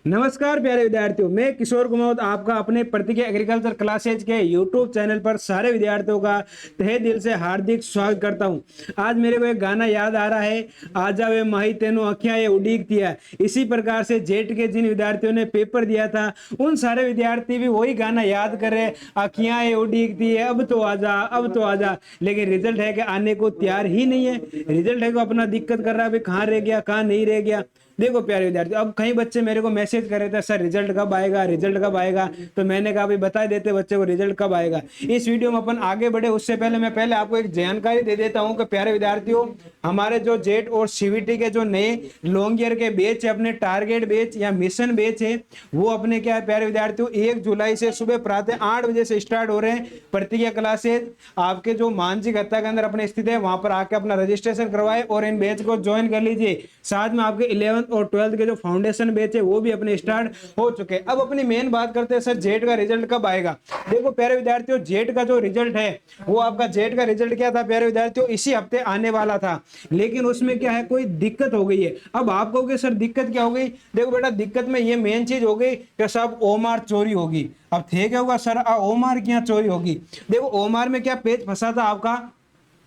नमस्कार प्यारे विद्यार्थियों, मैं किशोर कुमार आपका अपने प्रतिज्ञा एग्रीकल्चर क्लासेज के यूट्यूब चैनल पर सारे विद्यार्थियों का तहे दिल से हार्दिक स्वागत करता हूं। आज मेरे को एक गाना याद आ रहा है, आजा वे माही तेनो अखियां ये उड़ीक दिया। इसी प्रकार से जेट के जिन विद्यार्थियों ने पेपर दिया था उन सारे विद्यार्थी भी वही गाना याद कर रहे, अखियां ये उड़ीक दी है, अब तो आजा अब तो आजा। लेकिन रिजल्ट है कि आने को तैयार ही नहीं है। रिजल्ट है कि अपना दिक्कत कर रहा है, कहाँ रह गया कहाँ नहीं रह गया। देखो प्यारे विद्यार्थी, अब कई बच्चे मेरे को मैसेज कर रहे थे, सर रिजल्ट कब आएगा रिजल्ट कब आएगा। तो मैंने कहा भाई बता देते बच्चे को रिजल्ट कब आएगा। इस वीडियो में अपन आगे बढ़े उससे पहले मैं आपको एक जानकारी दे देता हूं कि प्यारे विद्यार्थियों, हमारे जो जेट और सीवीटी के जो नए लॉन्ग ईयर के बैच है, अपने टारगेट बैच या मिशन बैच है, वो अपने क्या है प्यारे विद्यार्थियों 1 जुलाई से सुबह प्रातः 8 बजे से स्टार्ट हो रहे हैं। प्रतिज्ञा क्लासेज आपके जो मानसिक हत्या के अंदर अपने स्थित है वहां पर आके अपना रजिस्ट्रेशन करवाए और इन बैच को ज्वाइन कर लीजिए। साथ में आपके 11th और 12th के जो फाउंडेशन बैच है वो भी अपने स्टार्ट हो चुके हैं। अब अपनी मेन बात करते हैं, सर जेट का रिजल्ट कब आएगा। देखो प्यारे विद्यार्थियों, जेट का जो रिजल्ट है वो आपका जेट का रिजल्ट क्या था प्यारे विद्यार्थियों, इसी हफ्ते आने वाला था। लेकिन उसमें क्या है, कोई दिक्कत हो गई है। अब आप कहोगे सर दिक्कत क्या हो गई। देखो बेटा, दिक्कत में ये मेन चीज हो गई कि सब ओमार चोरी होगी। अब थे क्या होगा सर, ओमार क्या चोरी होगी। देखो ओमार में क्या पेज फंसा था आपका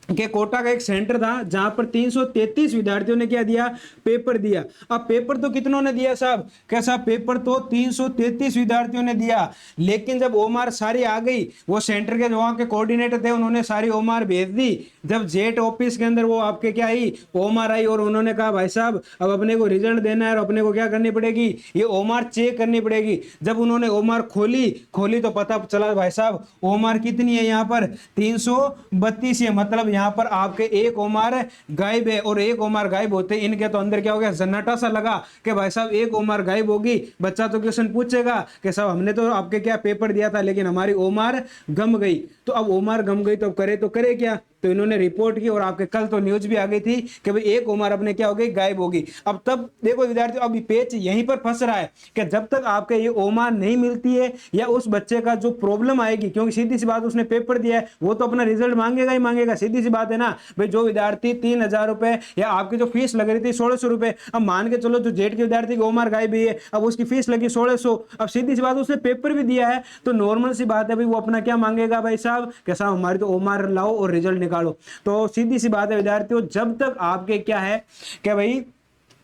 के कोटा का एक सेंटर था जहां पर 333 विद्यार्थियों ने क्या दिया, पेपर दिया। अब पेपर तो कितनों ने दिया साहब, कैसा पेपर तो 333 विद्यार्थियों ने दिया। लेकिन जब ओमार सारी आ गई, वो सेंटर के जो वहां के कोऑर्डिनेटर थे उन्होंने सारी ओमार भेज दी। जब जेट ऑफिस के अंदर वो आपके क्या आई, ओमार आई और उन्होंने कहा भाई साहब अब अपने को रिजल्ट देना है और अपने को क्या करनी पड़ेगी, ये ओमार चेक करनी पड़ेगी। जब उन्होंने ओमार खोली तो पता चला भाई साहब ओमार कितनी है, यहाँ पर 332 है। मतलब यहाँ पर आपके एक ओमार गायब है और एक ओमार गायब होते इनके तो अंदर क्या हो गया, सन्नाटा सा लगा कि भाई साहब एक ओमार गायब होगी। बच्चा तो क्वेश्चन पूछेगा कि साहब हमने तो आपके क्या पेपर दिया था लेकिन हमारी ओमार गम गई। तो अब ओमार गम गई तो करे क्या, तो इन्होंने रिपोर्ट की और आपके कल तो न्यूज भी आ गई थी कि भाई एक उम्र अपने क्या हो गई, गायब होगी। अब तब देखो विद्यार्थियों, अभी पेच यहीं पर फंस रहा है कि जब तक आपके ये ओमार नहीं मिलती है या उस बच्चे का जो प्रॉब्लम आएगी, क्योंकि सीधी सी बात उसने पेपर दिया है वो तो अपना रिजल्ट मांगेगा ही मांगेगा, सीधी सी बात है ना भाई। जो विद्यार्थी 3,000 रुपए या आपकी जो फीस लग रही थी 1,600 रुपए, अब मान के चलो जो जेट के विद्यार्थी की ओमार गायब हुई है, अब उसकी फीस लगी 1,600। अब सीधी सी बात उसने पेपर भी दिया है तो नॉर्मल सी बात है भाई वो अपना क्या मांगेगा भाई साहब कि साहब हमारी तो ओमार लाओ और रिजल्ट निकालो। तो सीधी सी बात है विद्यार्थियों, जब तक आपके क्या है कि भाई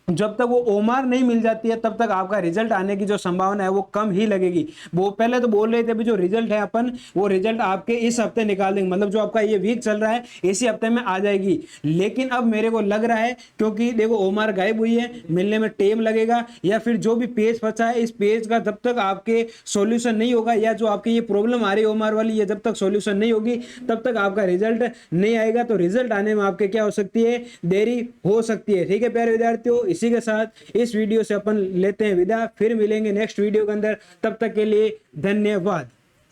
जब तक वो ओमार नहीं मिल जाती है तब तक आपका रिजल्ट आने की जो संभावना है वो कम ही लगेगी। वो पहले तो बोल रहे थे अभी जो रिजल्ट है अपन वो रिजल्ट आपके इस हफ्ते निकाल देंगे, मतलब जो आपका ये वीक चल रहा है इसी हफ्ते में आ जाएगी। लेकिन अब मेरे को लग रहा है क्योंकि देखो ओमार गायब हुई है, मिलने में टाइम लगेगा, या फिर जो भी पेज फंसा है इस पेज का जब तक आपके सॉल्यूशन नहीं होगा या जो आपकी ये प्रॉब्लम आ रही है ओमार वाली, ये जब तक सॉल्यूशन नहीं होगी तब तक आपका रिजल्ट नहीं आएगा। तो रिजल्ट आने में आपके क्या हो सकती है, देरी हो सकती है। ठीक है प्यारे विद्यार्थियों, इसी के साथ इस वीडियो से अपन लेते हैं विदा, फिर मिलेंगे नेक्स्ट वीडियो के अंदर। तब तक के लिए धन्यवाद।